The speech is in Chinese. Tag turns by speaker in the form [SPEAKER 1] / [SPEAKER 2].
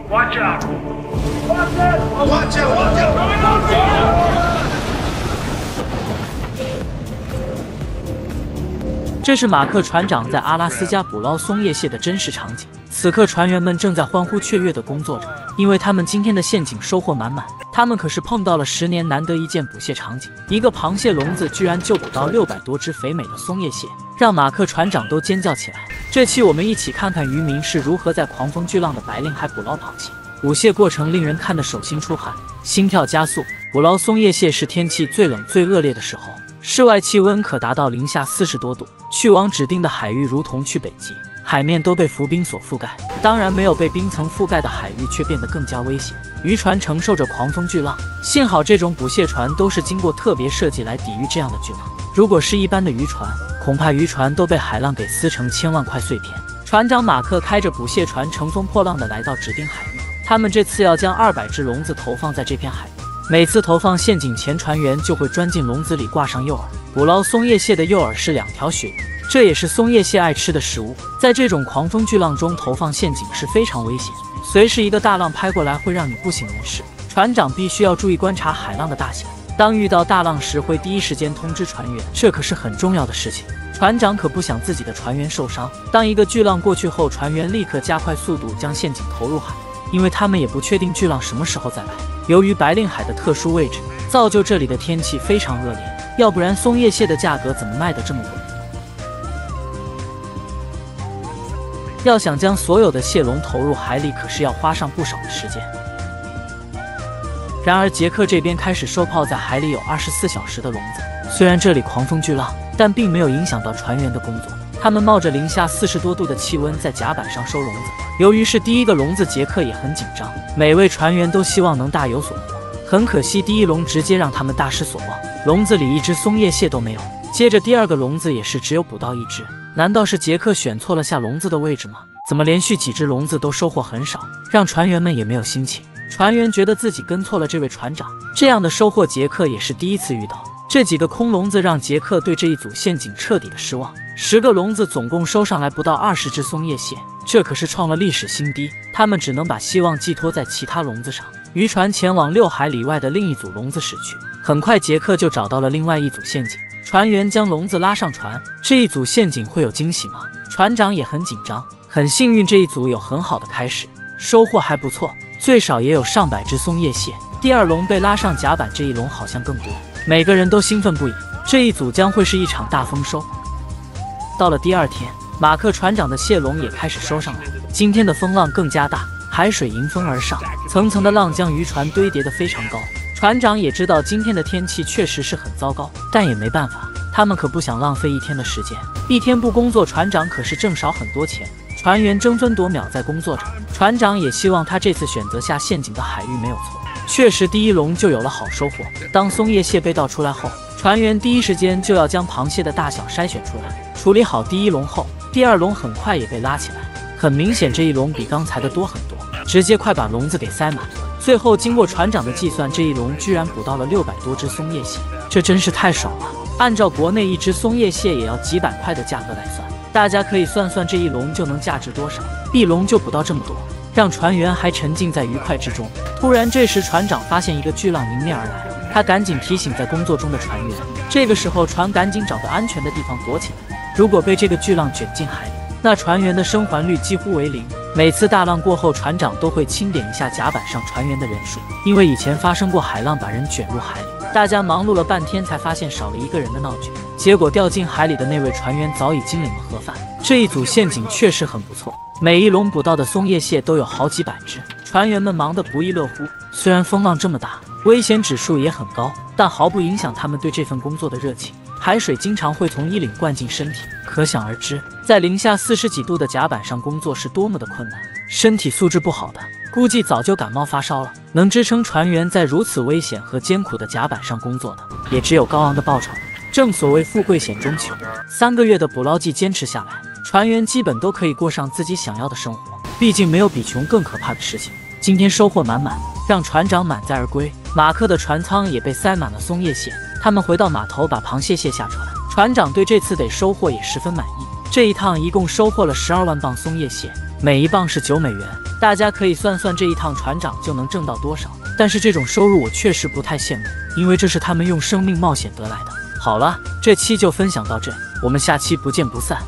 [SPEAKER 1] Watch out! Watch out!
[SPEAKER 2] 这是马克船长在阿拉斯加捕捞松叶蟹的真实场景。此刻，船员们正在欢呼雀跃地工作着，因为他们今天的陷阱收获满满。他们可是碰到了10年难得一见捕蟹场景，一个螃蟹笼子居然就捕到600多只肥美的松叶蟹，让马克船长都尖叫起来。这期我们一起看看渔民是如何在狂风巨浪的白令海捕捞螃蟹。捕蟹过程令人看得手心出汗，心跳加速。捕捞松叶蟹是天气最冷最恶劣的时候，室外气温可达到-40多度，去往指定的海域如同去北极，海面都被浮冰所覆盖。当然，没有被冰层覆盖的海域却变得更加危险，渔船承受着狂风巨浪。幸好这种捕蟹船都是经过特别设计来抵御这样的巨浪，如果是一般的渔船，恐怕渔船都被海浪给撕成千万块碎片。船长马克开着捕蟹船乘风破浪地来到指定海域，他们这次要将200只笼子投放在这片海域。每次投放陷阱前，船员就会钻进笼子里挂上诱饵。捕捞松叶蟹的诱饵是2条鳕鱼，这也是松叶蟹爱吃的食物。在这种狂风巨浪中投放陷阱是非常危险，随时一个大浪拍过来会让你不省人事。船长必须要注意观察海浪的大小，当遇到大浪时会第一时间通知船员，这可是很重要的事情。船长可不想自己的船员受伤。当一个巨浪过去后，船员立刻加快速度将陷阱投入海，因为他们也不确定巨浪什么时候再来。由于白令海的特殊位置，造就这里的天气非常恶劣，要不然松叶蟹的价格怎么卖得这么贵？要想将所有的蟹笼投入海里，可是要花上不少的时间。然而杰克这边开始收泡在海里有24小时的笼子，虽然这里狂风巨浪，但并没有影响到船员的工作。他们冒着-40多度的气温在甲板上收笼子。由于是第一个笼子，杰克也很紧张，每位船员都希望能大有所获。很可惜，第一笼直接让他们大失所望，笼子里一只松叶蟹都没有。接着第二个笼子也是只有捕到1只。难道是杰克选错了下笼子的位置吗？怎么连续几只笼子都收获很少，让船员们也没有心情。船员觉得自己跟错了这位船长，这样的收获杰克也是第一次遇到。这几个空笼子让杰克对这一组陷阱彻底的失望。10个笼子总共收上来不到20只松叶蟹，这可是创了历史新低。他们只能把希望寄托在其他笼子上。渔船前往6海里外的另一组笼子驶去。很快杰克就找到了另外一组陷阱，船员将笼子拉上船。这一组陷阱会有惊喜吗？船长也很紧张。很幸运，这一组有很好的开始，收获还不错，最少也有上百只松叶蟹。第二笼被拉上甲板，这一笼好像更多，每个人都兴奋不已。这一组将会是一场大丰收。到了第二天，马克船长的蟹笼也开始收上来。今天的风浪更加大，海水迎风而上，层层的浪将渔船堆叠得非常高。船长也知道今天的天气确实是很糟糕，但也没办法，他们可不想浪费一天的时间。一天不工作，船长可是挣少很多钱。船员争分夺秒在工作着，船长也希望他这次选择下陷阱的海域没有错。确实，第一笼就有了好收获。当松叶蟹被倒出来后，船员第一时间就要将螃蟹的大小筛选出来。处理好第一笼后，第二笼很快也被拉起来。很明显，这一笼比刚才的多很多，直接快把笼子给塞满。最后经过船长的计算，这一笼居然捕到了600多只松叶蟹，这真是太爽了。按照国内一只松叶蟹也要几百块的价格来算，大家可以算算这一笼就能价值多少。一笼就捕到这么多，让船员还沉浸在愉快之中。突然，这时船长发现一个巨浪迎面而来，他赶紧提醒在工作中的船员。这个时候，船赶紧找个安全的地方躲起来。如果被这个巨浪卷进海里，那船员的生还率几乎为0。每次大浪过后，船长都会清点一下甲板上船员的人数，因为以前发生过海浪把人卷入海里，大家忙碌了半天才发现少了1个人的闹剧。结果掉进海里的那位船员早已经领了盒饭。这一组陷阱确实很不错，每一笼捕到的松叶蟹都有好几百只，船员们忙得不亦乐乎。虽然风浪这么大，危险指数也很高，但毫不影响他们对这份工作的热情。海水经常会从衣领灌进身体，可想而知，在-40几度的甲板上工作是多么的困难。身体素质不好的，估计早就感冒发烧了。能支撑船员在如此危险和艰苦的甲板上工作的，也只有高昂的报酬。正所谓富贵险中求，3个月的捕捞季坚持下来，船员基本都可以过上自己想要的生活。毕竟没有比穷更可怕的事情。今天收获满满，让船长满载而归。马克的船舱也被塞满了松叶蟹。他们回到码头，把螃蟹卸下船。船长对这次得收获也十分满意。这一趟一共收获了12万磅松叶蟹，每一磅是9美元。大家可以算算这一趟船长就能挣到多少。但是这种收入我确实不太羡慕，因为这是他们用生命冒险得来的。好了，这期就分享到这，我们下期不见不散。